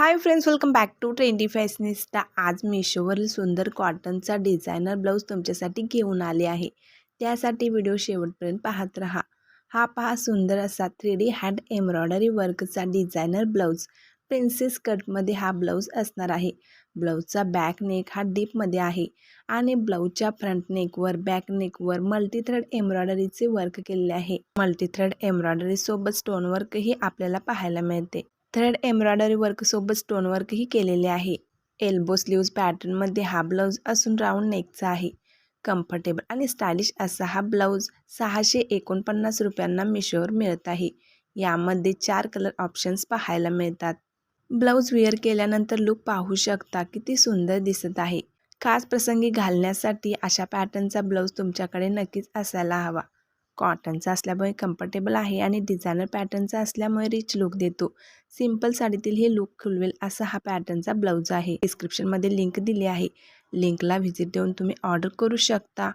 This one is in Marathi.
High friends, welcome back to trendy fashionista. आज मीशोवरील सुंदर कॉटनचा डिझायनर ब्लाऊज तुमच्यासाठी घेऊन आले आहे। त्यासाठी व्हिडिओ शेवटपर्यंत पाहत रहा। हा पहा सुंदर असा 3D हँड एम्ब्रॉयडरी वर्कचा डिझायनर ब्लाऊज। प्रिन्सेस कटमध्ये हा ब्लाऊज असणार आहे। ब्लाऊजचा बॅक नेक हा डीपमध्ये आहे आणि ब्लाऊजच्या फ्रंट नेकवर बॅक नेकवर मल्टी थ्रेड एम्ब्रॉयडरीचे वर्क केलेले आहे। मल्टी थ्रेड एम्ब्रॉयडरी सोबत स्टोन वर्कही आपल्याला पाहायला मिळते। थ्रेड एम्ब्रॉयडरी वर्कसोबत स्टोन वर्कही केलेले आहे। एल्बो स्लीव्ज पॅटर्नमध्ये हा ब्लाऊज असून राऊंड नेकचा आहे। कम्फर्टेबल आणि स्टायलिश असा हा ब्लाऊज 649 रुपयांना मीशोवर मिळत आहे। यामध्ये 4 कलर ऑप्शन्स पाहायला मिळतात। ब्लाऊज वेअर केल्यानंतर लुक पाहू शकता किती सुंदर दिसत आहे। खास प्रसंगी घालण्यासाठी अशा पॅटर्नचा ब्लाऊज तुमच्याकडे नक्कीच असायला हवा। कॉटनचा असल्यामुळे कम्फर्टेबल आहे आणि डिझायनर पॅटर्नचा असल्यामुळे रिच लुक देतो। सिंपल साडीतील हे लुक खुलवेल असा हा पॅटर्नचा ब्लाऊज आहे। डिस्क्रिप्शनमध्ये लिंक दिली आहे, लिंकला व्हिजिट देऊन तुम्ही ऑर्डर करू शकता।